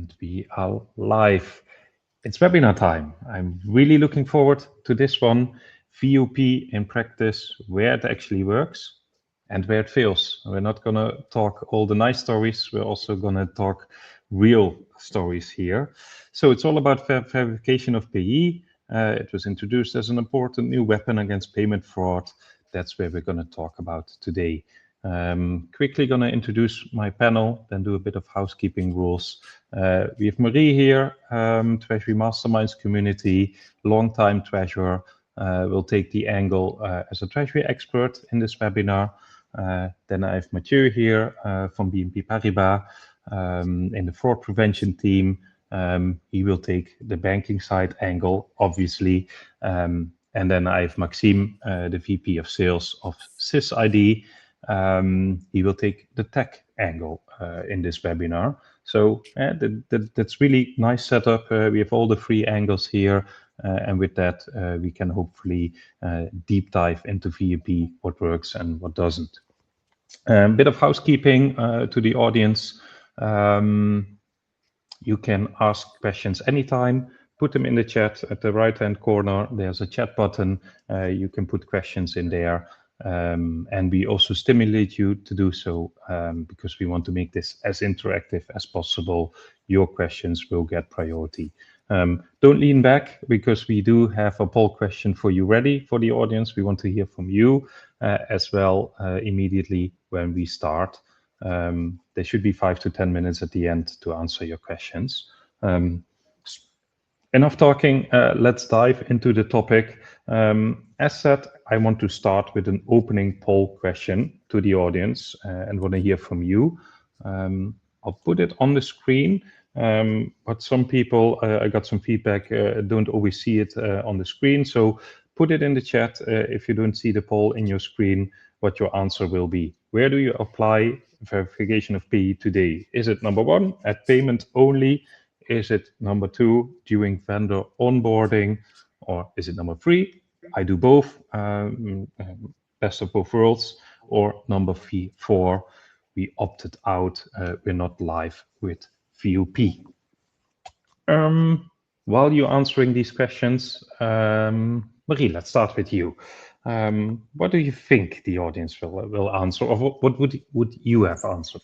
And we are live. It's webinar time. I'm really looking forward to this one. VoP in practice, where it actually works and where it fails. We're not going to talk all the nice stories. We're also going to talk real stories here. So it's all about verification of payee. It was introduced as an important new weapon against payment fraud. That's where we're going to talk about today. Quickly going to introduce my panel, then do a bit of housekeeping rules. We have Marie here, Treasury Masterminds community, longtime treasurer, will take the angle as a treasury expert in this webinar. Then I have Mathieu here from BNP Paribas in the fraud prevention team. He will take the banking side angle, obviously. And then I have Maxime, the VP of Sales of SisID. He will take the tech angle in this webinar. So that's really nice setup. We have all the three angles here. And with that, we can hopefully deep dive into VoP, what works and what doesn't. A bit of housekeeping to the audience. You can ask questions anytime. Put them in the chat at the right-hand corner. There's a chat button. You can put questions in there. And we also stimulate you to do so because we want to make this as interactive as possible. Your questions will get priority. Don't lean back because we do have a poll question for you ready for the audience. We want to hear from you as well immediately when we start. There should be 5 to 10 minutes at the end to answer your questions. Enough talking, let's dive into the topic. As said, I want to start with an opening poll question to the audience and want to hear from you. I'll put it on the screen, but some people, I got some feedback, don't always see it on the screen. So put it in the chat if you don't see the poll in your screen, what your answer will be. Where do you apply verification of payee today? Is it number 1, at payment only? Is it number 2, during vendor onboarding? Or is it number 3, I do both, best of both worlds? Or number 4, we opted out, we're not live with VoP. While you're answering these questions, Marie, let's start with you. What do you think the audience will answer, or what would you have answered?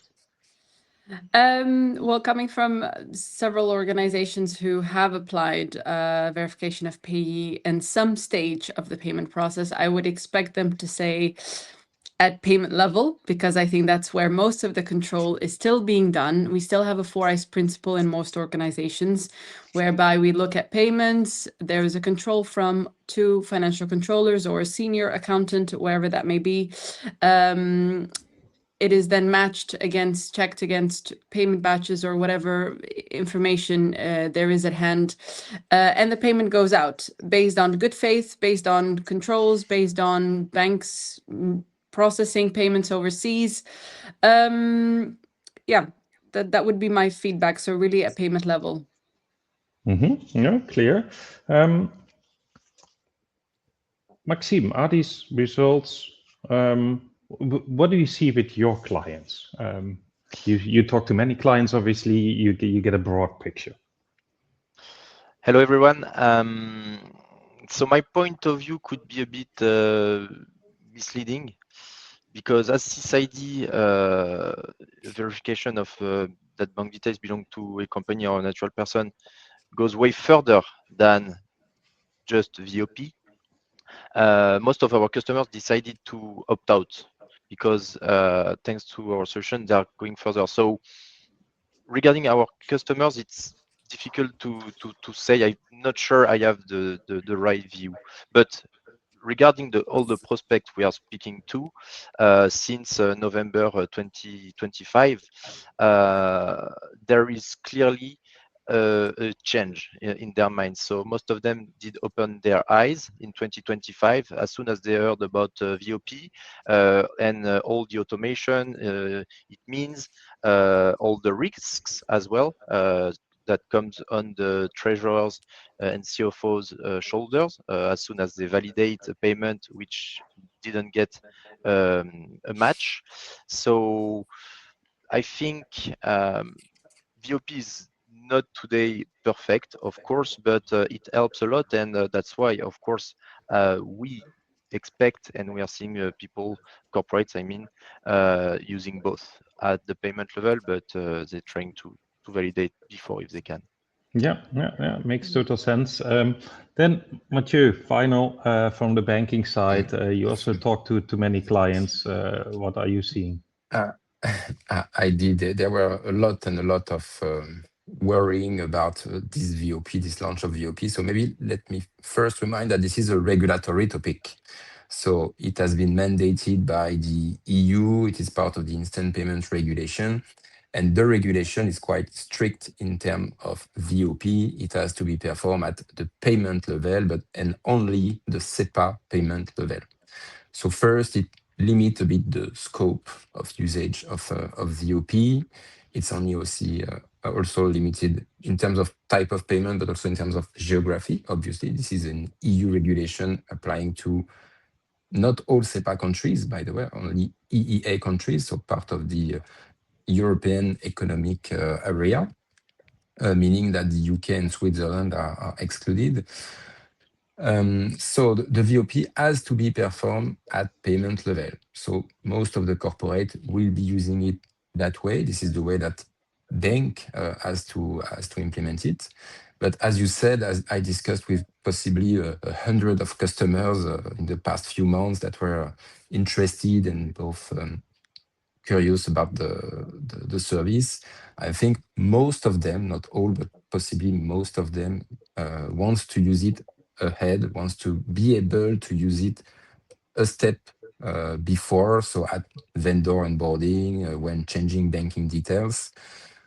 Well, coming from several organizations who have applied verification of payee in some stage of the payment process, I would expect them to say at payment level, because I think that's where most of the control is still being done. We still have a 4 eyes principle in most organizations, whereby we look at payments. There is a control from 2 financial controllers or a senior accountant, wherever that may be. It is then checked against payment batches or whatever information there is at hand. And the payment goes out based on good faith, based on controls, based on banks processing payments overseas. Yeah, that would be my feedback. So really at payment level. Yeah, clear. Maxime, are these results, what do you see with your clients? You talk to many clients, obviously, you get a broad picture. Hello, everyone. So my point of view could be a bit misleading, because as SisID, verification of that bank details belong to a company or a natural person goes way further than just VoP. Most of our customers decided to opt out because thanks to our solution, they are going further. So regarding our customers, it's difficult to say. I'm not sure I have the right view. But regarding all the prospects we are speaking to since November 2025, there is clearly a change in their minds. So most of them did open their eyes in 2025 as soon as they heard about VoP and all the automation it means, all the risks as well that comes on the treasurers and CFOs shoulders as soon as they validate a payment which didn't get a match. So I think VoP is not today perfect, of course, but it helps a lot, and that's why, of course, we expect, and we are seeing people, corporates, I mean, using both at the payment level, but they're trying to validate before if they can. Yeah, makes total sense. Then, Mathieu, final from the banking side, you also talk to many clients. What are you seeing? I did. There were a lot of worrying about this VoP, this launch of VoP. So maybe let me first remind that this is a regulatory topic. So it has been mandated by the EU. It is part of the instant payment regulation. And the regulation is quite strict in terms of VoP. It has to be performed at the payment level, and only the SEPA payment level. So first, it limits a bit the scope of usage of VoP. It's only also limited in terms of type of payment, but also in terms of geography. Obviously, this is an EU regulation applying to not all SEPA countries, by the way, only EEA countries, so part of the European Economic Area, meaning that the UK and Switzerland are excluded. So the VoP has to be performed at payment level. So most of the corporate will be using it that way. This is the way that bank has to implement it. But as you said, as I discussed with possibly 100 of customers in the past few months that were interested and both curious about the service, I think most of them, not all, but possibly most of them, wants to use it ahead, wants to be able to use it a step before, so at vendor onboarding, when changing banking details.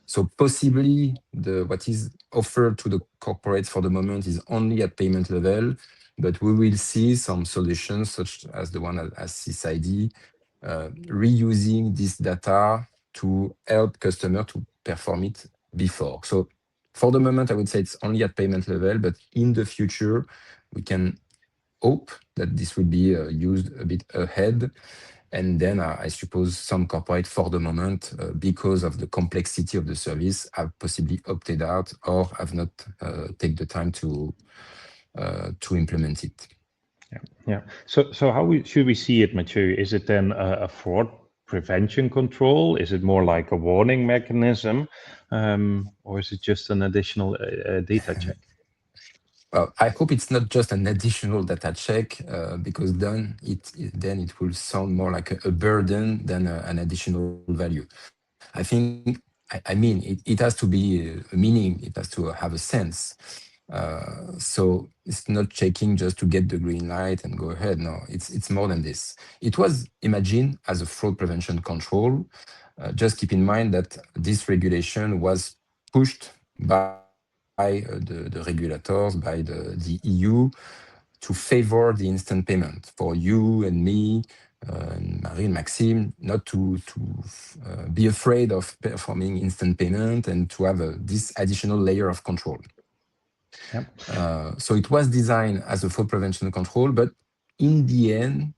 So possibly what is offered to the corporates for the moment is only at payment level, but we will see some solutions such as the one as SisID, reusing this data to help customer to perform it before. So for the moment, I would say it's only at payment level, but in the future, we can hope that this will be used a bit ahead. And then I suppose some corporate for the moment, because of the complexity of the service, have possibly opted out or have not taken the time to implement it. Yeah. So how should we see it, Mathieu? Is it then a fraud prevention control? Is it more like a warning mechanism, or is it just an additional data check? Well, I hope it's not just an additional data check, because then it will sound more like a burden than an additional value. I mean, it has to be a meaning. It has to have a sense. So it's not checking just to get the green light and go ahead. No, it's more than this. It was imagined as a fraud prevention control. Just keep in mind that this regulation was pushed by the regulators, by the EU, to favor the instant payment for you and me, and Marie and Maxime, not to be afraid of performing instant payment and to have this additional layer of control. Yep. So it was designed as a fraud prevention control, but in the end,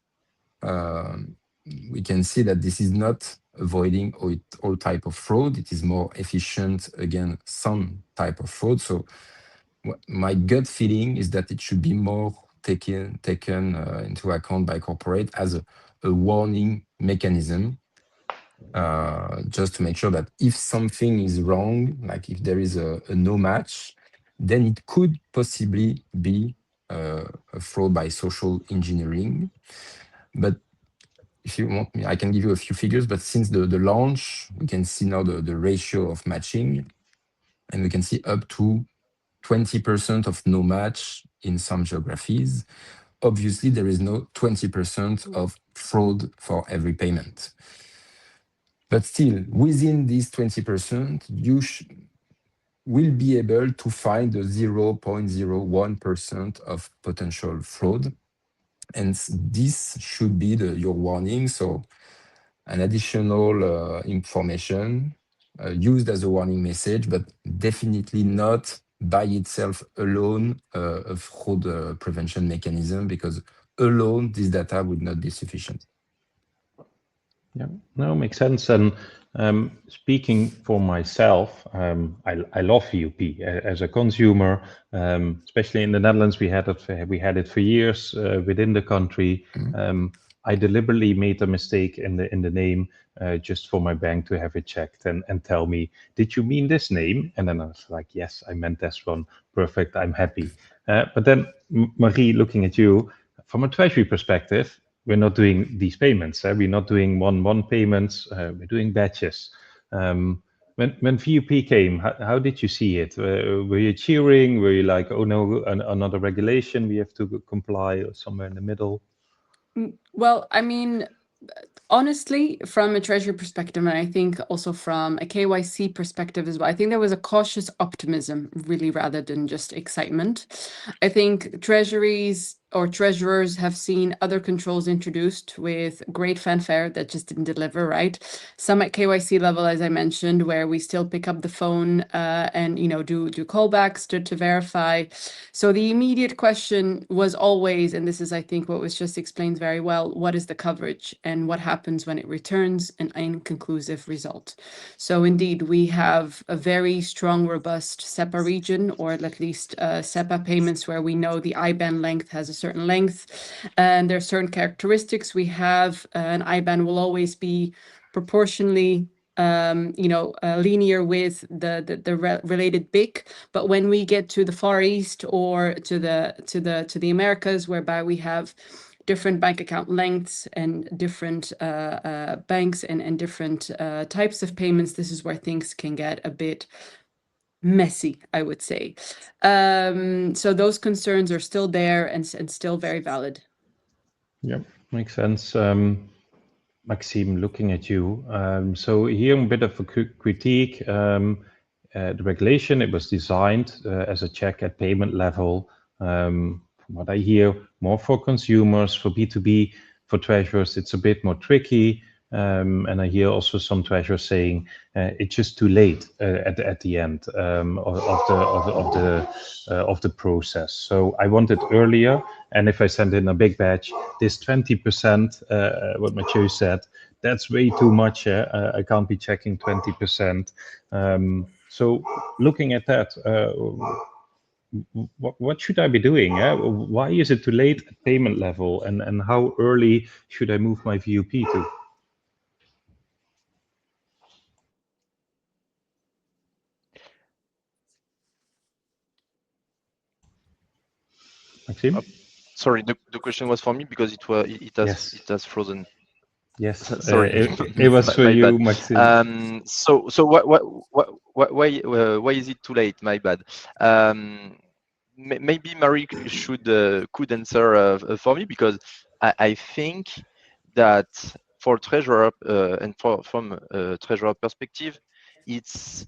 we can see that this is not avoiding all type of fraud. It is more efficient against some type of fraud. So my gut feeling is that it should be more taken into account by corporate as a warning mechanism, just to make sure that if something is wrong, like if there is a no match, then it could possibly be a fraud by social engineering. But if you want me, I can give you a few figures, but since the launch, we can see now the ratio of matching, and we can see up to 20% of no match in some geographies. Obviously, there is no 20% of fraud for every payment. But still, within this 20%, you will be able to find the 0.01% of potential fraud. And this should be your warning. So an additional information used as a warning message, but definitely not by itself alone a fraud prevention mechanism, because alone this data would not be sufficient. Yeah, no, makes sense. And Speaking for myself, I love VoP as a consumer, especially in the Netherlands. We had it for years within the country. I deliberately made a mistake in the name just for my bank to have it checked and tell me, did you mean this name? And then I was like, yes, I meant this one. Perfect, I'm happy. But then, Marie, looking at you, from a treasury perspective, we're not doing these payments. We're not doing one payments. We're doing batches. When VoP came, how did you see it? Were you cheering? Were you like, oh no, another regulation we have to comply, or somewhere in the middle? Well, I mean, honestly, from a treasury perspective, and I think also from a KYC perspective as well, I think there was a cautious optimism, really, rather than just excitement. I think treasuries or treasurers have seen other controls introduced with great fanfare that just didn't deliver, right? Some at KYC level, as I mentioned, where we still pick up the phone and do callbacks to verify. So the immediate question was always, and this is, I think, what was just explained very well, what is the coverage and what happens when it returns an inconclusive result? So indeed, we have a very strong, robust SEPA region, or at least SEPA payments where we know the IBAN length has a certain length, and there are certain characteristics. We have an IBAN will always be proportionally linear with the related BIC. But when we get to the Far East or to the Americas, whereby we have different bank account lengths and different banks and different types of payments, this is where things can get a bit messy, I would say. So those concerns are still there and still very valid. Yep, makes sense. Maxime, looking at you. So here a bit of a critique. The regulation, it was designed as a check at payment level. From what I hear, more for consumers, for B2B, for treasurers, it's a bit more tricky. And I hear also some treasurers saying it's just too late at the end of the process. So I want it earlier, and if I send in a big batch, this 20%, what Mathieu said, that's way too much. I can't be checking 20%. So looking at that, what should I be doing? Why is it too late at payment level, and how early should I move my VoP to? Maxime? Sorry, the question was for me because it has frozen. Yes, sorry, it was for you, Maxime. So why is it too late? My bad. Maybe Marie could answer for me, because I think that for treasurer and from a treasurer perspective, it's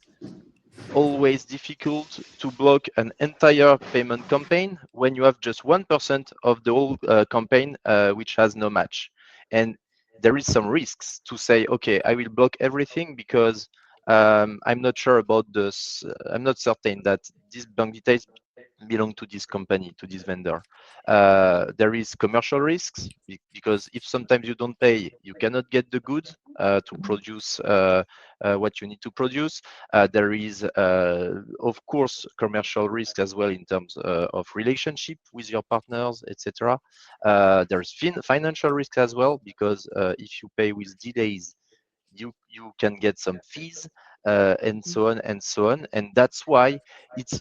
always difficult to block an entire payment campaign when you have just 1% of the whole campaign which has no match. And there is some risks to say, okay, I will block everything because I'm not sure about this. I'm not certain that these bank details belong to this company, to this vendor. There is commercial risks, because if sometimes you don't pay, you cannot get the goods to produce what you need to produce. There is, of course, commercial risk as well in terms of relationship with your partners, etc. There's financial risk as well, because if you pay with delays, you can get some fees, and so on and so on. And that's why it's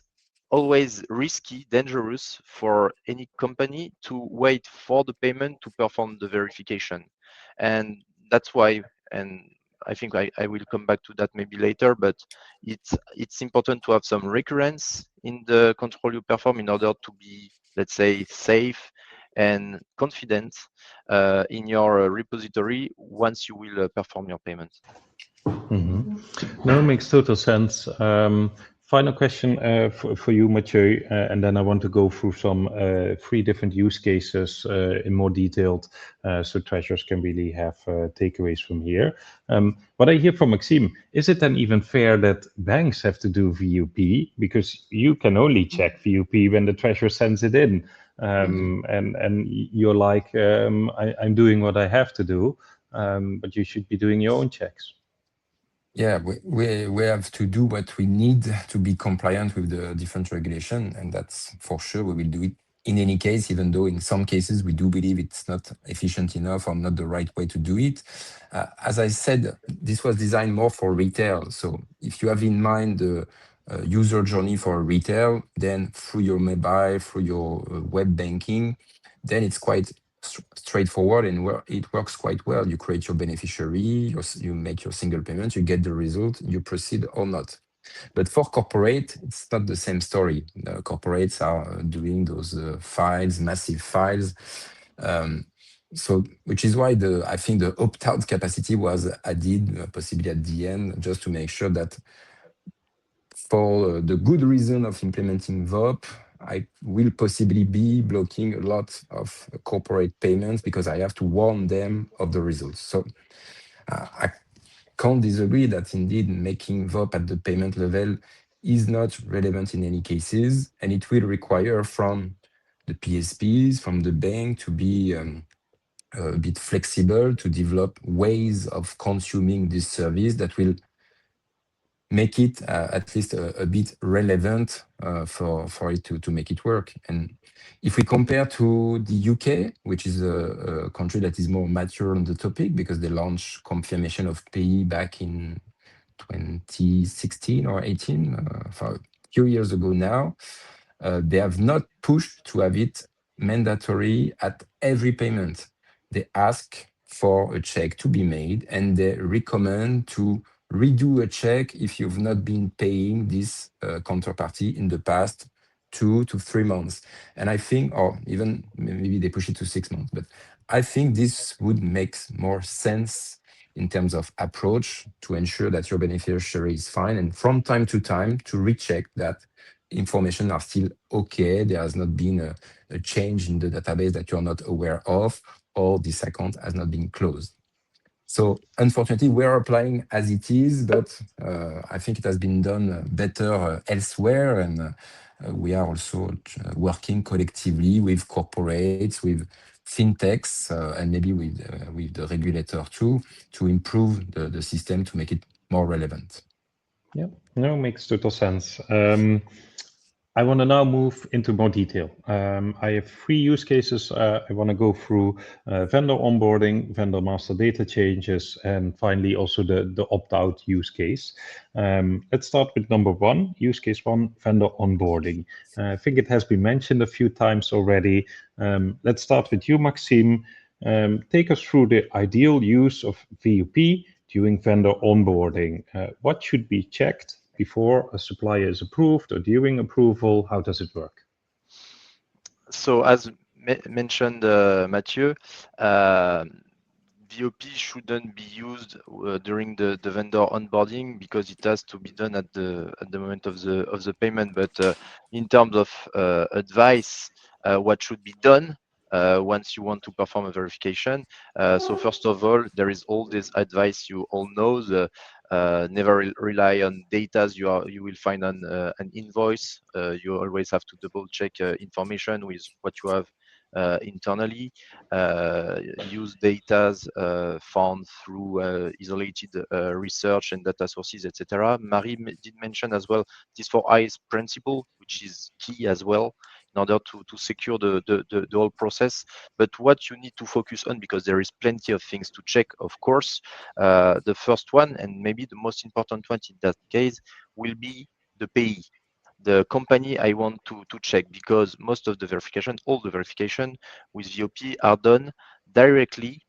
always risky, dangerous for any company to wait for the payment to perform the verification. And that's why, and I think I will come back to that maybe later, but it's important to have some recurrence in the control you perform in order to be, let's say, safe and confident in your repository once you will perform your payment. No, it makes total sense. Final question for you, Mathieu, and then I want to go through some 3 different use cases in more detailed, so treasurers can really have takeaways from here. What I hear from Maxime, is it then even fair that banks have to do VoP, because you can only check VoP when the treasurer sends it in, and you're like, I'm doing what I have to do, but you should be doing your own checks. Yeah, we have to do what we need to be compliant with the different regulation, and that's for sure we will do it in any case, even though in some cases we do believe it's not efficient enough or not the right way to do it. As I said, this was designed more for retail. So if you have in mind the user journey for retail, then through your mobile, through your web banking, then it's quite straightforward and it works quite well. You create your beneficiary, you make your single payment, you get the result, you proceed or not. But for corporate, it's not the same story. Corporates are doing those files, massive files. Um, so, which is why I think the opt-out capacity was added possibly at the end, just to make sure that for the good reason of implementing VoP, I will possibly be blocking a lot of corporate payments because I have to warn them of the results. So I can't disagree that indeed making VoP at the payment level is not relevant in any cases, and it will require from the PSPs, from the bank to be a bit flexible, to develop ways of consuming this service that will make it at least a bit relevant for it to make it work. And if we compare to the UK, which is a country that is more mature on the topic because they launched confirmation of payee back in 2016 or 18, for a few years ago now, they have not pushed to have it mandatory at every payment. They ask for a check to be made and they recommend to redo a check if you've not been paying this counterparty in the past 2 to 3 months. And I think, or even maybe they push it to 6 months, but I think this would make more sense in terms of approach to ensure that your beneficiary is fine and from time to time to recheck that information are still okay. There has not been a change in the database that you're not aware of, or this account has not been closed. So unfortunately, we are applying as it is, but I think it has been done better elsewhere. And we are also working collectively with corporates, with fintechs, and maybe with the regulator too, to improve the system to make it more relevant. Yeah, no, makes total sense. I want to now move into more detail. I have 3 use cases I want to go through: vendor onboarding, vendor master data changes, and finally also the opt-out use case. Let's start with number 1, use case 1, vendor onboarding. I think it has been mentioned a few times already. Let's start with you, Maxime. Take us through the ideal use of VoP during vendor onboarding. What should be checked before a supplier is approved or during approval? How does it work? So as mentioned, Mathieu, VoP shouldn't be used during the vendor onboarding because it has to be done at the moment of the payment. But in terms of advice, what should be done once you want to perform a verification? So first of all, there is all this advice you all know. Never rely on data you will find on an invoice. You always have to double check information with what you have internally. Use data found through isolated research and data sources, etc. Marie did mention as well this 4 I's principle, which is key as well in order to secure the whole process. But what you need to focus on, because there is plenty of things to check, of course, the first one, and maybe the most important one in that case, will be the payee, the company I want to check, because most of the verification, all the verification with VoP are done directly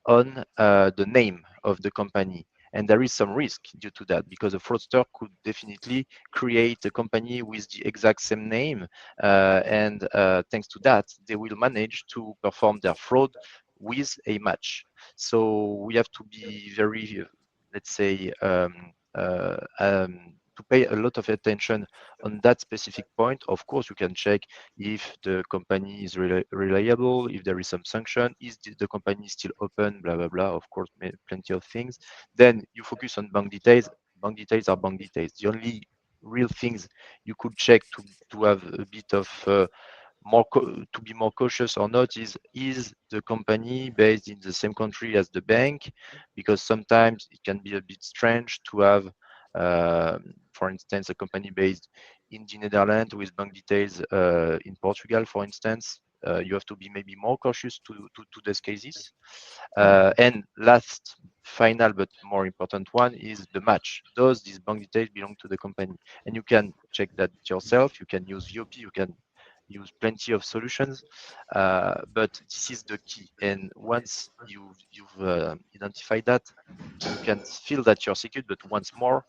on the name of the company. And there is some risk due to that, because a fraudster could definitely create a company with the exact same name. And thanks to that, they will manage to perform their fraud with a match. So we have to be very, let's say, to pay a lot of attention on that specific point. Of course, you can check if the company is reliable, if there is some sanction, is the company still open, blah, blah, blah. Of course, plenty of things. Then you focus on bank details. Bank details are bank details. The only real things you could check to have a bit of to be more cautious or not is the company based in the same country as the bank? Because sometimes it can be a bit strange to have, for instance, a company based in the Netherlands with bank details in Portugal, for instance. You have to be maybe more cautious to these cases. And last, final but more important one is the match. Does these bank details belong to the company? And you can check that yourself. You can use VoP. You can use plenty of solutions, but this is the key. And once you've identified that, you can feel that you're secured. But once more,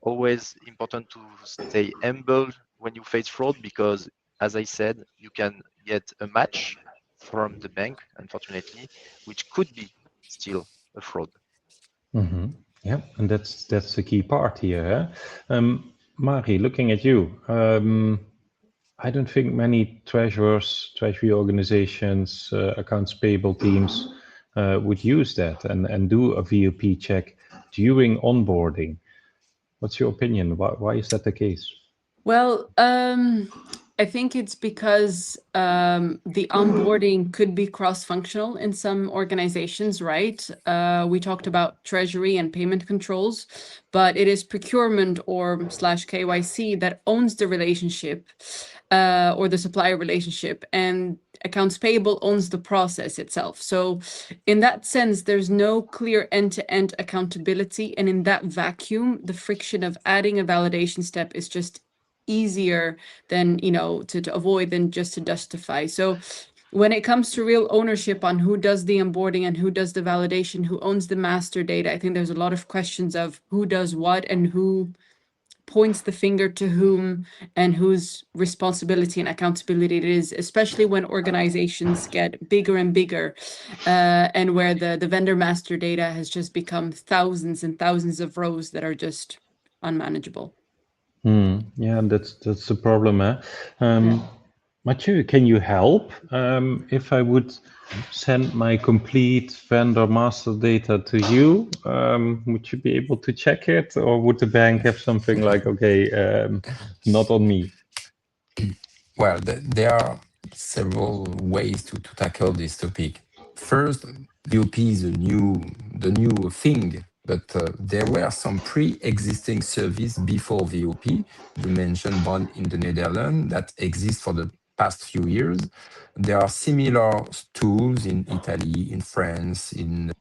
always important to stay humble when you face fraud, because as I said, you can get a match from the bank, unfortunately, which could be still a fraud. Mm-hmm. Yeah, and that's the key part here. Mari, looking at you, I don't think many treasury organizations, accounts payable teams would use that and do a VOP check during onboarding. What's your opinion? Why is that the case? Well, I think it's because the onboarding could be cross-functional in some organizations, right? We talked about treasury and payment controls, but it is procurement or /KYC that owns the relationship or the supplier relationship, and accounts payable owns the process itself. So in that sense, there's no clear end-to-end accountability. And in that vacuum, the friction of adding a validation step is just easier than, you know, to avoid than just to justify. So when it comes to real ownership on who does the onboarding and who does the validation, who owns the master data, I think there's a lot of questions of who does what and who points the finger to whom and whose responsibility and accountability it is, especially when organizations get bigger and bigger, and where the vendor master data has just become thousands and thousands of rows that are just unmanageable. Yeah, that's the problem. Mathieu, can you help? If I would send my complete vendor master data to you, would you be able to check it, or would the bank have something like, okay, not on me? Well, there are several ways to tackle this topic. First, VOP is the new thing, but there were some pre-existing service before VOP. You mentioned one in the Netherlands that exists for the past few years. There are similar tools in Italy, in France, in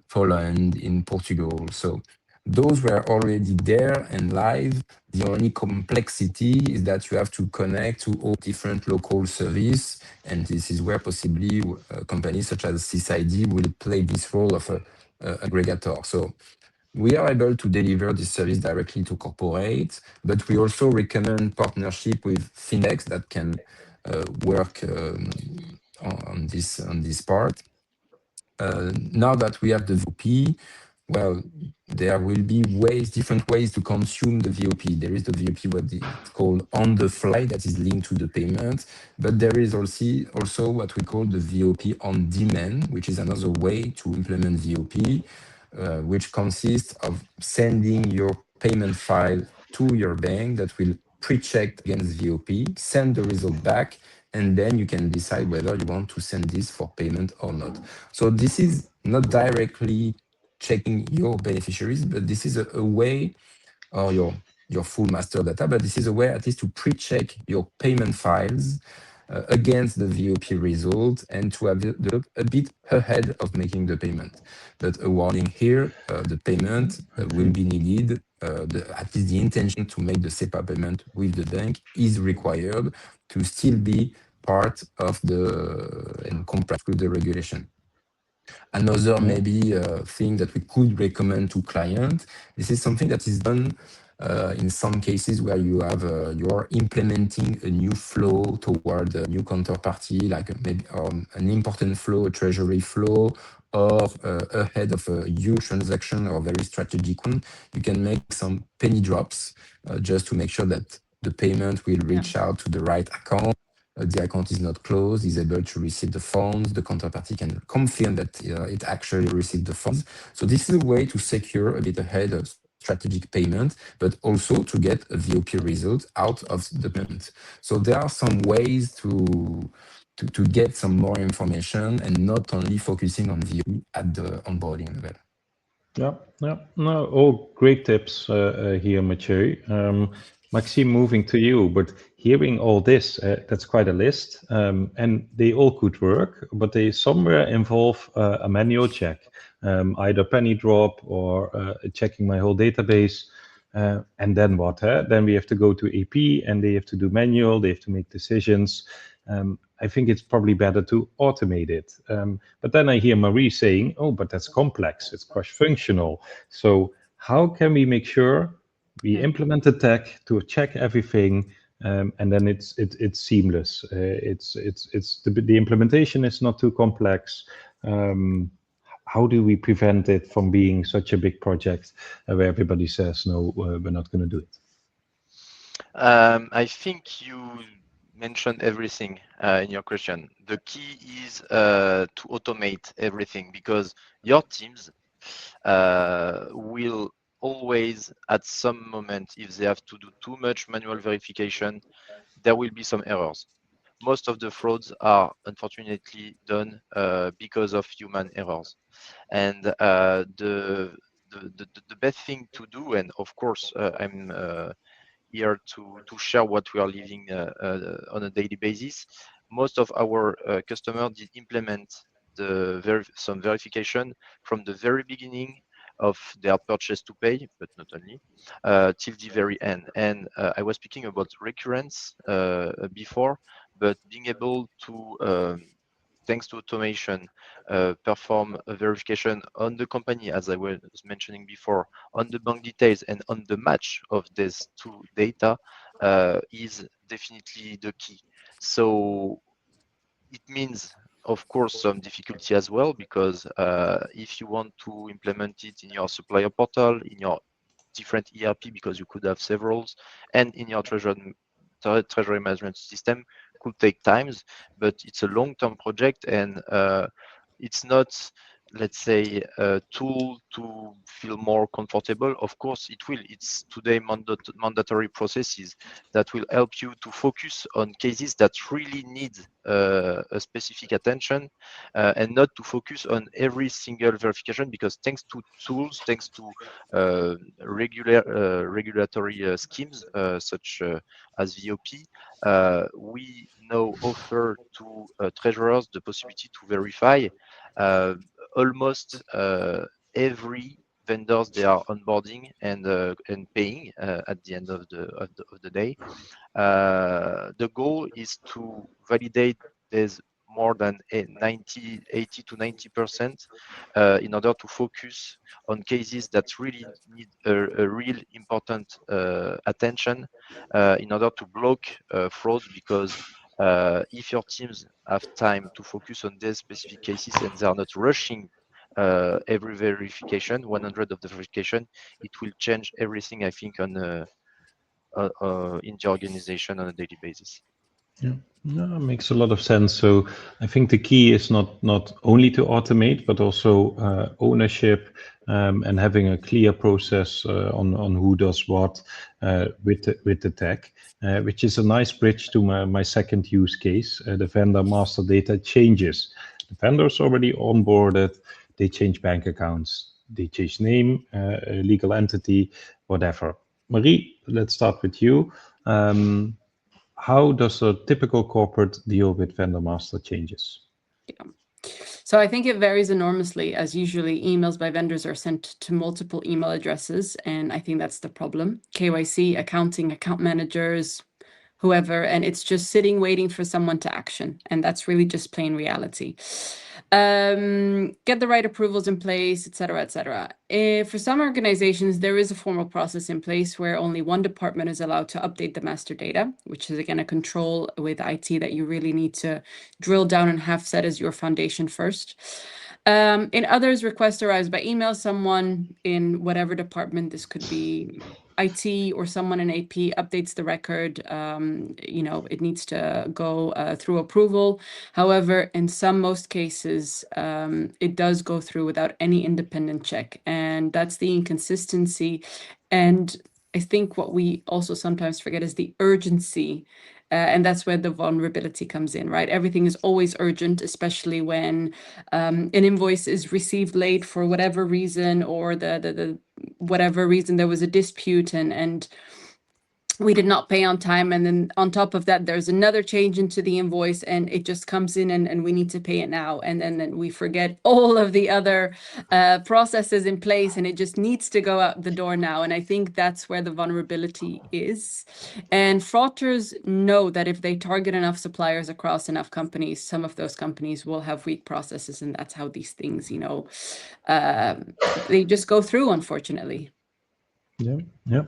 Poland, in Portugal. So those were already there and live. The only complexity is that you have to connect to all different local service, and this is where possibly companies such as SisID will play this role of a aggregator. So we are able to deliver this service directly to corporates, but we also recommend partnership with fintechs that can work on this part. Now that we have the VOP, well, there will be different ways to consume the VOP. There is the VOP, what it's called on the fly, that is linked to the payment. But there is also what we call the VOP on demand, which is another way to implement VOP, which consists of sending your payment file to your bank that will pre-check against VOP, send the result back, and then you can decide whether you want to send this for payment or not. So this is not directly checking your beneficiaries, but this is a way, or your full master data, but this is a way at least to pre-check your payment files against the VOP result and to have look a bit ahead of making the payment. But a warning here, the payment will be needed, at least the intention to make the SEPA payment with the bank is required to still be part of and comply with the regulation. Another maybe thing that we could recommend to clients, this is something that is done in some cases where you are implementing a new flow toward a new counterparty, like maybe an important flow, a treasury flow, or ahead of a huge transaction or very strategic one. You can make some penny drops just to make sure that the payment will reach out to the right account. The account is not closed, is able to receive the funds, the counterparty can confirm that it actually received the funds. So this is a way to secure a bit ahead of strategic payment, but also to get a VoP result out of the payment. So there are some ways to get some more information and not only focusing on VoP at the onboarding level. Yeah, no, all great tips here, Mathieu. Maxime, moving to you, but hearing all this, that's quite a list, and they all could work, but they somewhere involve a manual check, either penny drop or checking my whole database. And then what? Then we have to go to AP and they have to do manual, they have to make decisions. I think it's probably better to automate it. But then I hear Marie saying, oh, but that's complex, it's cross-functional. So how can we make sure we implement the tech to check everything, and then it's seamless? The implementation is not too complex. How do we prevent it from being such a big project where everybody says, no, we're not going to do it? I think you mentioned everything in your question. The key is to automate everything, because your teams will always, at some moment, if they have to do too much manual verification, there will be some errors. Most of the frauds are unfortunately done because of human errors. And the best thing to do, and of course I'm here to share what we are living on a daily basis. Most of our customers did implement some verification from the very beginning of their purchase to pay, but not only, till the very end. And I was speaking about recurrence before, but being able to, thanks to automation, perform a verification on the company, as I was mentioning before, on the bank details and on the match of these two data is definitely the key. So it means, of course, some difficulty as well, because if you want to implement it in your supplier portal, in your different ERP, because you could have several, and in your treasury management system, could take times, but it's a long-term project, and it's not, let's say, a tool to feel more comfortable. Of course it will. It's today mandatory processes that will help you to focus on cases that really need a specific attention, and not to focus on every single verification, because thanks to tools, thanks to regulatory schemes such as VoP, we now offer to treasurers the possibility to verify almost every vendors they are onboarding and paying at the end of the day. The goal is to validate there's more than 80 to 90% in order to focus on cases that really need a real important attention in order to block frauds, because if your teams have time to focus on these specific cases and they are not rushing every verification, 100 of the verification, it will change everything, I think, on in the organization on a daily basis. Yeah, no, it makes a lot of sense. So I think the key is not only to automate, but also ownership, and having a clear process on who does what with the tech, which is a nice bridge to my second use case, the vendor master data changes. The vendor's already onboarded, they change bank accounts, they change name, legal entity, whatever. Marie, let's start with you. How does a typical corporate deal with vendor master changes? Yeah. So I think it varies enormously, as usually emails by vendors are sent to multiple email addresses, and I think that's the problem. KYC, accounting, account managers, whoever, and it's just sitting waiting for someone to action, and that's really just plain reality. Get the right approvals in place, etc., etc. For some organizations, there is a formal process in place where only one department is allowed to update the master data, which is again a control with IT that you really need to drill down and have set as your foundation first. In others, request arrives by email. Someone in whatever department, this could be IT or someone in AP updates the record, it needs to go through approval. However, in most cases, it does go through without any independent check, and that's the inconsistency. And I think what we also sometimes forget is the urgency. And that's where the vulnerability comes in, right? Everything is always urgent, especially when an invoice is received late for whatever reason, or the whatever reason there was a dispute and we did not pay on time. And then on top of that, there's another change into the invoice and it just comes in and we need to pay it now. And then we forget all of the other processes in place and it just needs to go out the door now. And I think that's where the vulnerability is. And fraudsters know that if they target enough suppliers across enough companies, some of those companies will have weak processes. And that's how these things, they just go through, unfortunately. Yeah.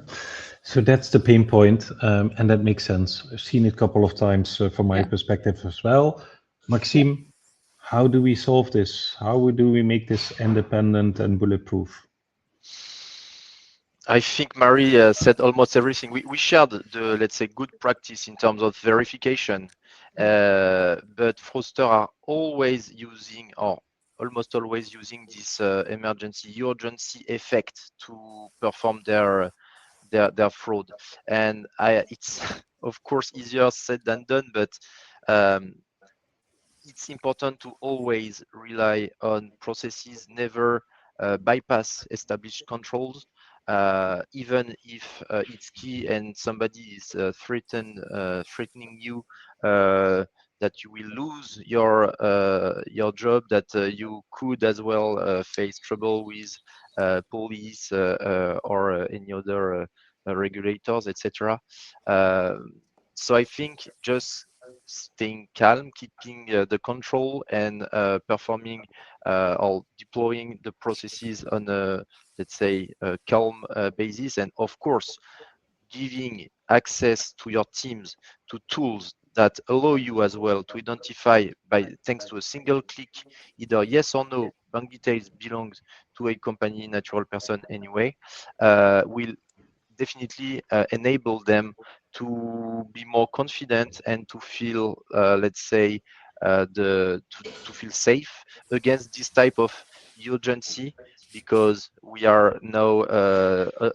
So that's the pain point, and that makes sense. I've seen it a couple of times from my perspective as well. Maxime, how do we solve this? How do we make this independent and bulletproof? I think Marie said almost everything. We shared the, let's say, good practice in terms of verification, but fraudsters are always using, or almost always using, this urgency effect to perform their fraud. And it's of course easier said than done, but it's important to always rely on processes, never bypass established controls, even if it's key and somebody is threatening you that you will lose your job, that you could as well face trouble with police or any other regulators, etc. So I think just staying calm, keeping the control, and performing or deploying the processes on a, let's say, a calm basis, and of course giving access to your teams to tools that allow you as well to identify, by thanks to a single click, either yes or no bank details belongs to a company, natural person anyway, will definitely enable them to be more confident and to feel, let's say, to feel safe against this type of urgency, because we are now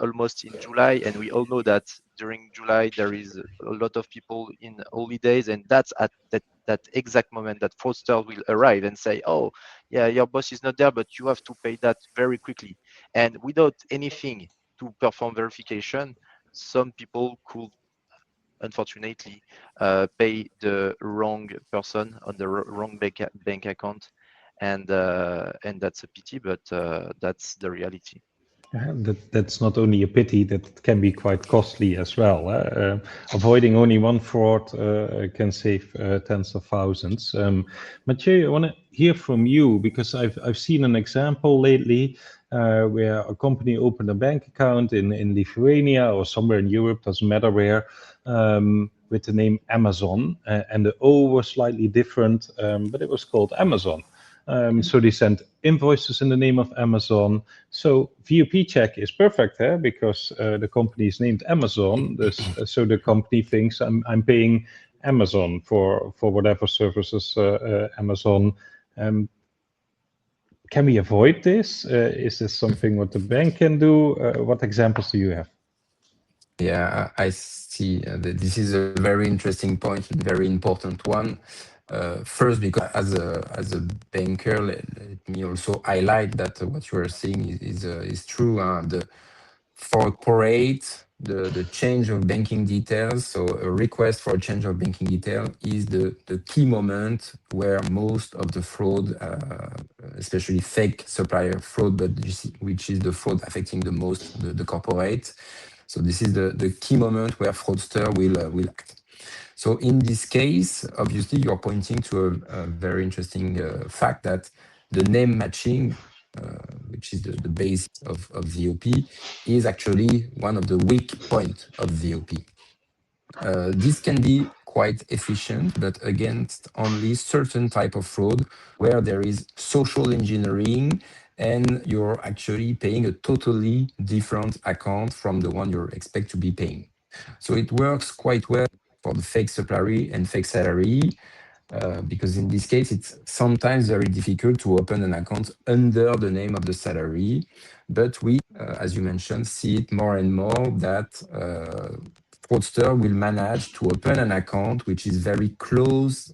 almost in July, and we all know that during July there is a lot of people in holidays, and that's at that exact moment that fraudsters will arrive and say, oh yeah, your boss is not there, but you have to pay that very quickly. And without anything to perform verification, some people could unfortunately pay the wrong person on the wrong bank account, and that's a pity, but that's the reality. That's not only a pity, that can be quite costly as well. Avoiding only one fraud can save tens of thousands. Mathieu, I want to hear from you, because I've seen an example lately where a company opened a bank account in Lithuania or somewhere in Europe, doesn't matter where, with the name Amazon, and the O was slightly different, but it was called Amazon. So they sent invoices in the name of Amazon. So VoP check is perfect, because the company is named Amazon. So the company thinks I'm paying Amazon for whatever services Amazon. Can we avoid this? Is this something what the bank can do? What examples do you have? Yeah, I see. This is a very interesting point, very important one. First, because as a banker, let me also highlight that what you are saying is true. For corporate, the change of banking details, so a request for a change of banking detail, is the key moment where most of the fraud, especially fake supplier fraud, but which is the fraud affecting the most the corporate. So this is the key moment where fraudster will act. So in this case, obviously, you're pointing to a very interesting fact that the name matching, which is the base of VoP, is actually one of the weak points of VoP. This can be quite efficient, but against only certain type of fraud where there is social engineering and you're actually paying a totally different account from the one you expect to be paying. So it works quite well for the fake salary and fake salary, because in this case, it's sometimes very difficult to open an account under the name of the salary. But we, as you mentioned, see it more and more that fraudster will manage to open an account which is very close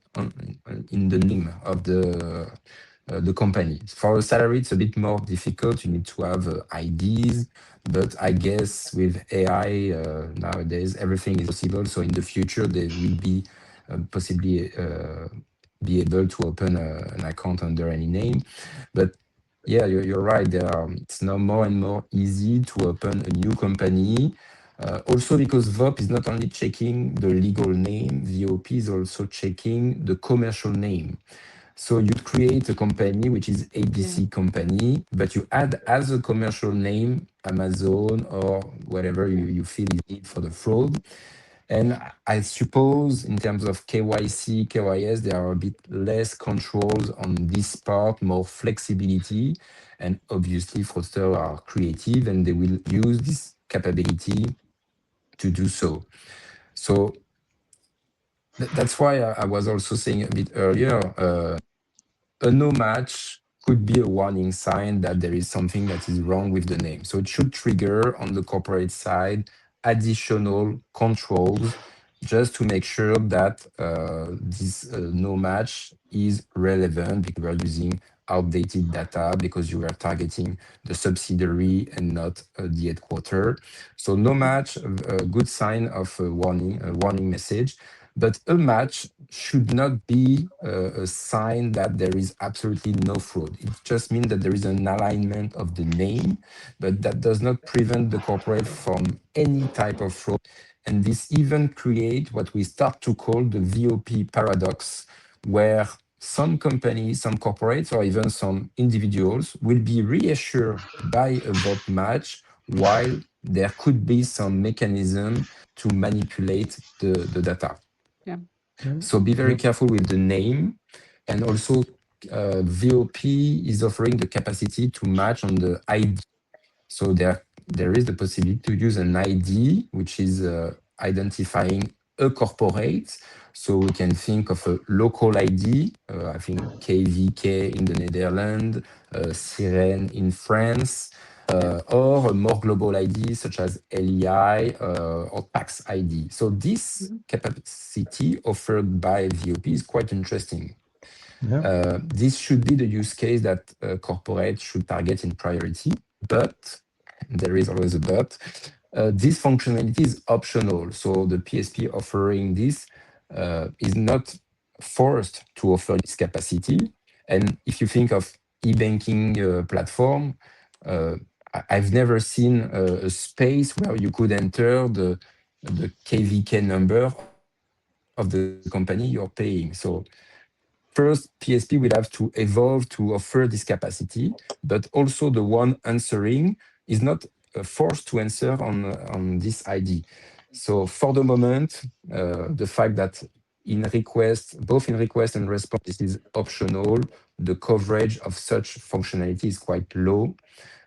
in the name of the company. For a salary, it's a bit more difficult. You need to have IDs, but I guess with AI nowadays, everything is possible. So in the future, there will be possibly be able to open an account under any name. But yeah, you're right. It's now more and more easy to open a new company. Also because VoP is not only checking the legal name, VoP is also checking the commercial name. So you create a company which is ABC company, but you add as a commercial name Amazon or whatever you feel is need for the fraud. And I suppose in terms of KYC, KYS, there are a bit less controls on this part, more flexibility. And obviously, fraudsters are creative and they will use this capability to do so. So that's why I was also saying a bit earlier, a no match could be a warning sign that there is something that is wrong with the name. So it should trigger on the corporate side additional controls just to make sure that this no match is relevant, because we're using outdated data, because you are targeting the subsidiary and not the headquarter. So no match, a good sign of a warning message. But a match should not be a sign that there is absolutely no fraud. It just means that there is an alignment of the name, but that does not prevent the corporate from any type of fraud. And this even creates what we start to call the VoP paradox, where some companies, some corporates, or even some individuals will be reassured by a VoP match, while there could be some mechanism to manipulate the data. Yeah. So be very careful with the name. And also, VoP is offering the capacity to match on the ID. So there is the possibility to use an ID, which is identifying a corporate. So we can think of a local ID, I think KVK in the Netherlands, Sirene in France, or a more global ID such as LEI or tax ID. So this capacity offered by VoP is quite interesting. This should be the use case that corporates should target in priority, but there is always a but. This functionality is optional, so the PSP offering this is not forced to offer this capacity. And if you think of e-banking platform, I've never seen a space where you could enter the KVK number of the company you're paying. So first, PSP will have to evolve to offer this capacity, but also the one answering is not forced to answer on this ID. So for the moment, the fact that in request, both in request and response, this is optional, the coverage of such functionality is quite low.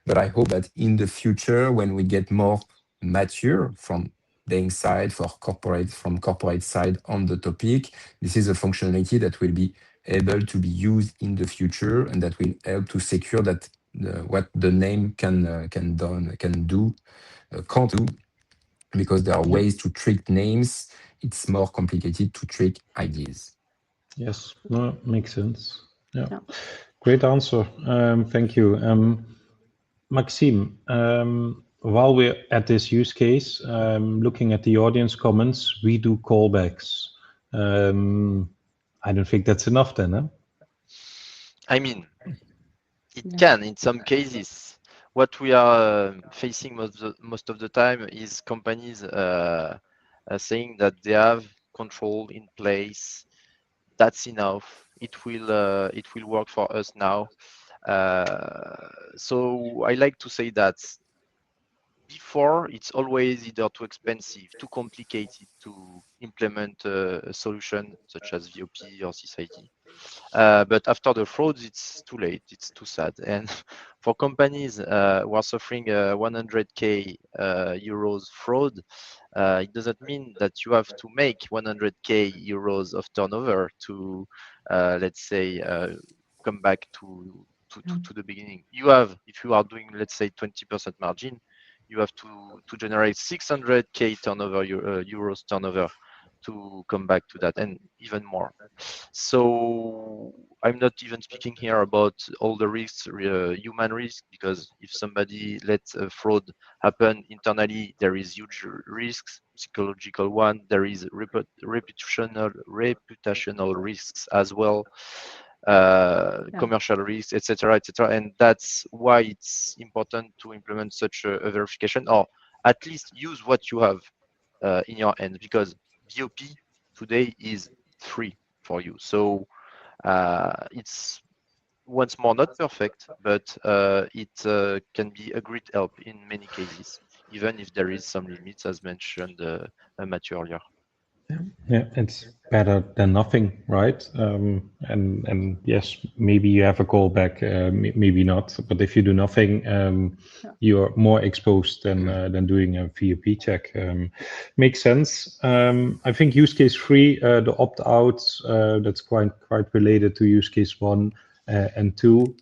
But I hope that in the future, when we get more mature from bank side, from corporate side on the topic, this is a functionality that will be able to be used in the future, and that will help to secure that what the name can't do, because there are ways to trick names. It's more complicated to trick IDs. Yes, no, makes sense. Yeah, Yeah. great answer. Thank you. Maxime, while we're at this use case, looking at the audience comments, we do callbacks. I don't think that's enough then, huh? I mean, it can in some cases. What we are facing most of the time is companies saying that they have control in place. That's enough. It will work for us now. So I like to say that before, it's always either too expensive, too complicated to implement a solution such as VoP or SisID. But after the frauds, it's too late. It's too sad. And for companies who are suffering 100k euros fraud, it doesn't mean that you have to make 100k euros of turnover to, let's say, come back to the beginning. You have, if you are doing, let's say, 20% margin, you have to generate 600k turnover euros turnover to come back to that, and even more. So I'm not even speaking here about all the risks, human risk, because if somebody lets a fraud happen internally, there is huge risks, psychological one. There is reputational risks as well, commercial risks, etc., etc. And that's why it's important to implement such a verification, or at least use what you have in your hand, because VoP today is free for you. So it's once more not perfect, but it can be a great help in many cases, even if there is some limits, as mentioned Mathieu earlier. Yeah, it's better than nothing, right? And yes, maybe you have a callback, maybe not. But if you do nothing, you're more exposed than doing a VoP check. Makes sense. I think use case 3, the opt-outs, that's quite related to use case 1 and 2.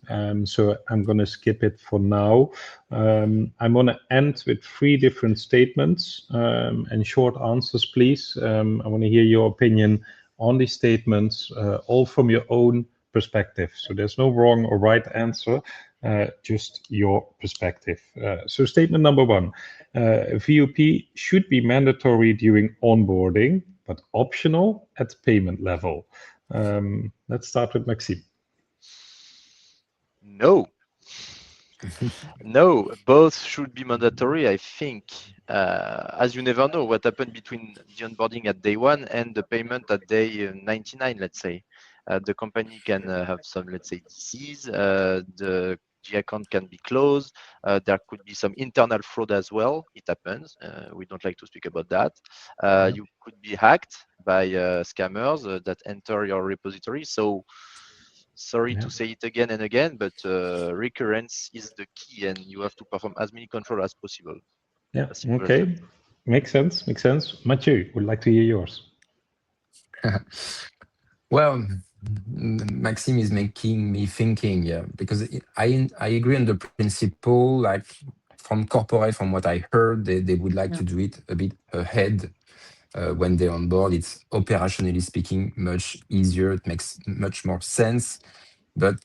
So I'm going to skip it for now. I'm going to end with 3 different statements and short answers, please. I want to hear your opinion on these statements, all from your own perspective. So there's no wrong or right answer, just your perspective. So statement number 1, VoP should be mandatory during onboarding, but optional at payment level. Let's start with Maxime. No. No, both should be mandatory, I think, as you never know what happened between the onboarding at day 1 and the payment at day 99, let's say. The company can have some, let's say, disease, the account can be closed, there could be some internal fraud as well. It happens. We don't like to speak about that. You could be hacked by scammers that enter your repository. So sorry to say it again and again, but recurrence is the key, and you have to perform as many controls as possible. Yeah, okay. Makes sense, makes sense. Mathieu, would like to hear yours. Well, Maxime is making me thinking, yeah, because I agree on the principle, like from corporate, from what I heard, they would like to do it a bit ahead. When they're on board, it's operationally speaking much easier. It makes much more sense. But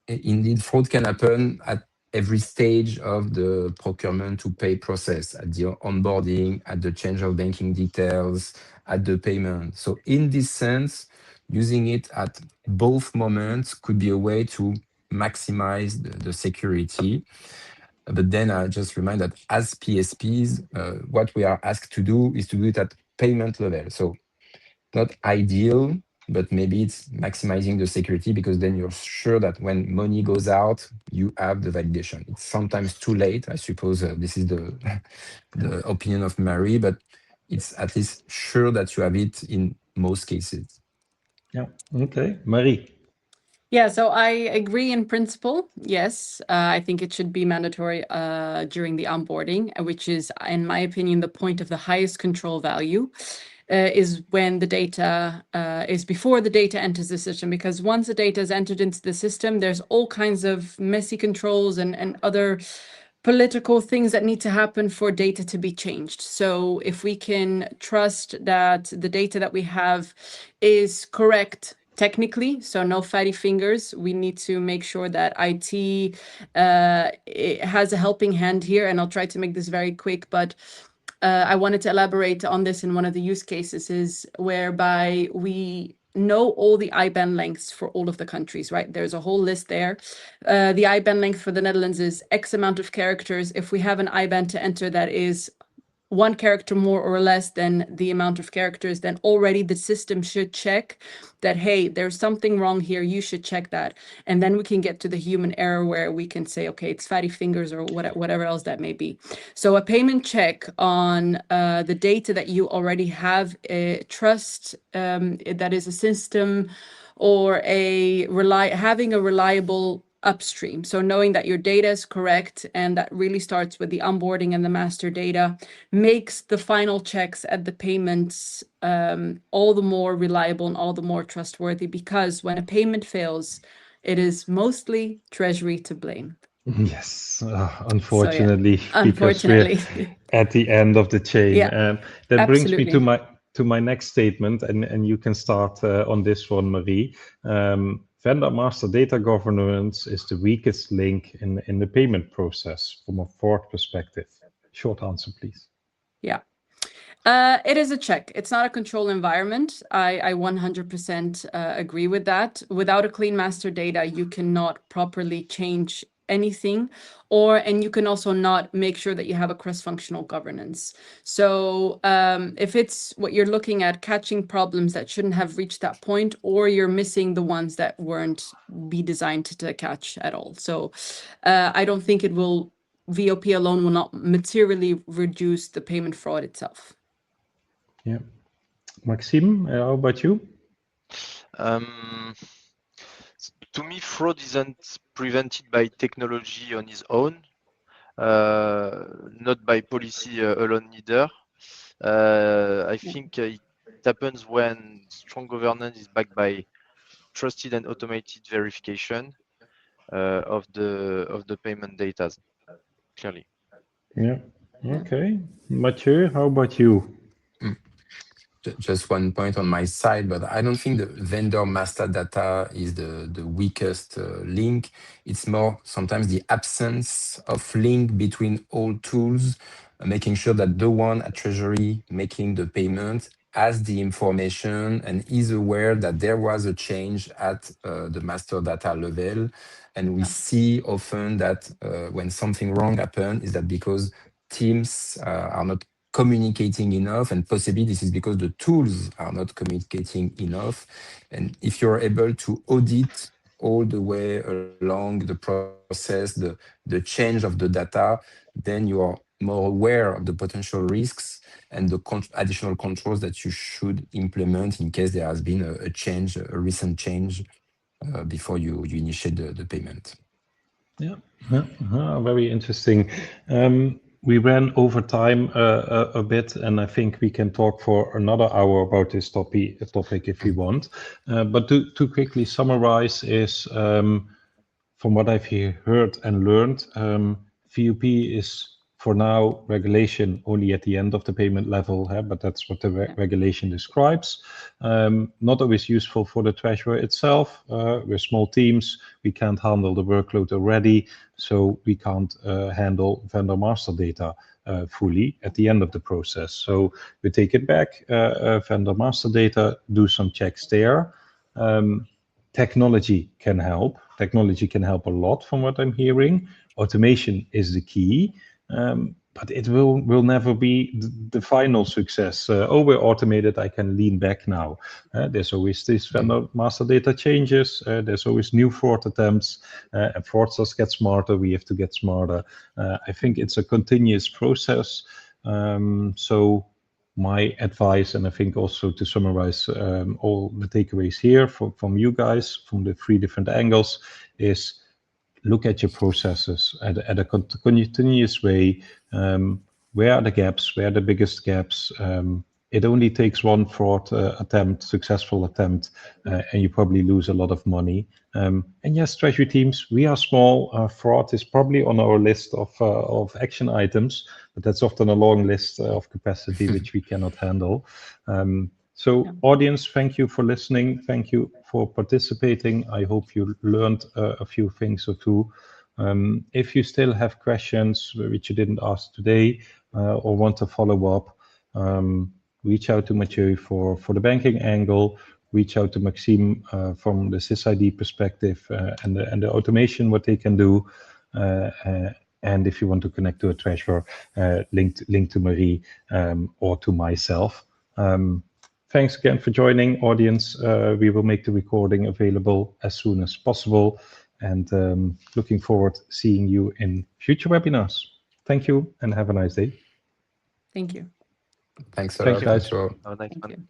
indeed, fraud can happen at every stage of the procurement to pay process, at the onboarding, at the change of banking details, at the payment. So in this sense, using it at both moments could be a way to maximize the security. But then I just remind that as PSPs, what we are asked to do is to do it at payment level. So not ideal, but maybe it's maximizing the security, because then you're sure that when money goes out, you have the validation. It's sometimes too late. I suppose this is the opinion of Marie, but it's at least sure that you have it in most cases. Yeah, okay. Marie. Yeah, so I agree in principle. Yes, I think it should be mandatory during the onboarding, which is, in my opinion, the point of the highest control value. Is when the data is before the data enters the system, because once the data is entered into the system, there's all kinds of messy controls and other political things that need to happen for data to be changed. So if we can trust that the data that we have is correct technically, so no fatty fingers, we need to make sure that IT it has a helping hand here. And I'll try to make this very quick, but I wanted to elaborate on this in one of the use cases, is whereby we know all the IBAN lengths for all of the countries, right? There's a whole list there. The IBAN length for the Netherlands is X amount of characters. If we have an IBAN to enter that is 1 character more or less than the amount of characters, then already the system should check that, hey, there's something wrong here, you should check that. And then we can get to the human error where we can say, okay, it's fatty fingers or whatever else that may be. So a payment check on the data that you already have, trust that is a system or having a reliable upstream. So knowing that your data is correct, and that really starts with the onboarding and the master data, makes the final checks at the payments all the more reliable and all the more trustworthy, because when a payment fails, it is mostly Treasury to blame. Yes, unfortunately, So, yeah, because we're unfortunately. at the end of the chain. Yeah, That brings me absolutely. to my next statement, and you can start on this one, Marie. Vendor master data governance is the weakest link in the payment process from a fraud perspective. Short answer, please. Yeah. It is a check. It's not a control environment. I 100% agree with that. Without a clean master data, you cannot properly change anything, and you can also not make sure that you have a cross-functional governance. So if it's what you're looking at, catching problems that shouldn't have reached that point, or you're missing the ones that weren't be designed to catch at all. So I don't think VoP alone will not materially reduce the payment fraud itself. Yeah. Maxime, how about you? To me, fraud isn't prevented by technology on its own, not by policy alone neither. I think it happens when strong governance is backed by trusted and automated verification of the payment data, clearly. Yeah. Okay. Mathieu, how about you? Just one point on my side, but I don't think the vendor master data is the weakest link. It's more sometimes the absence of link between all tools, making sure that the one at Treasury making the payment has the information and is aware that there was a change at the master data level. And we see often that when something wrong happens, is that because teams are not communicating enough, and possibly this is because the tools are not communicating enough. And if you're able to audit all the way along the process, the change of the data, then you are more aware of the potential risks and the additional controls that you should implement in case there has been a change, a recent change before you initiate the payment. Yeah, very interesting. We ran over time a bit, and I think we can talk for another hour about this topic if you want. But to quickly summarize is, from what I've heard and learned, VoP is for now regulation only at the end of the payment level, but that's what the regulation describes. Not always useful for the treasurer itself. We're small teams, we can't handle the workload already, so we can't handle vendor master data fully at the end of the process. So we take it back, vendor master data, do some checks there. Technology can help. Technology can help a lot from what I'm hearing. Automation is the key, but it will never be the final success. We're automated, I can lean back now. There's always this vendor master data changes. There's always new fraud attempts, and fraudsters get smarter. We have to get smarter. I think it's a continuous process. So my advice, and I think also to summarize all the takeaways here from you guys, from the 3 different angles, is look at your processes at a continuous way. Where are the gaps? Where are the biggest gaps? It only takes one fraud successful attempt, and you probably lose a lot of money. And yes, treasury teams, we are small. Fraud is probably on our list of action items, but that's often a long list of capacity which we cannot handle. Audience, thank you for listening. Thank you for participating. I hope you learned a few things or two. If you still have questions which you didn't ask today or want to follow up, reach out to Mathieu for the banking angle, reach out to Maxime from the SisID perspective and the automation, what they can do. And if you want to connect to a treasurer, link to Marie or to myself. Thanks again for joining, audience. We will make the recording available as soon as possible, and looking forward to seeing you in future webinars. Thank you and have a nice day. Thank you. Thanks a lot, guys. Have a nice one. Thank you.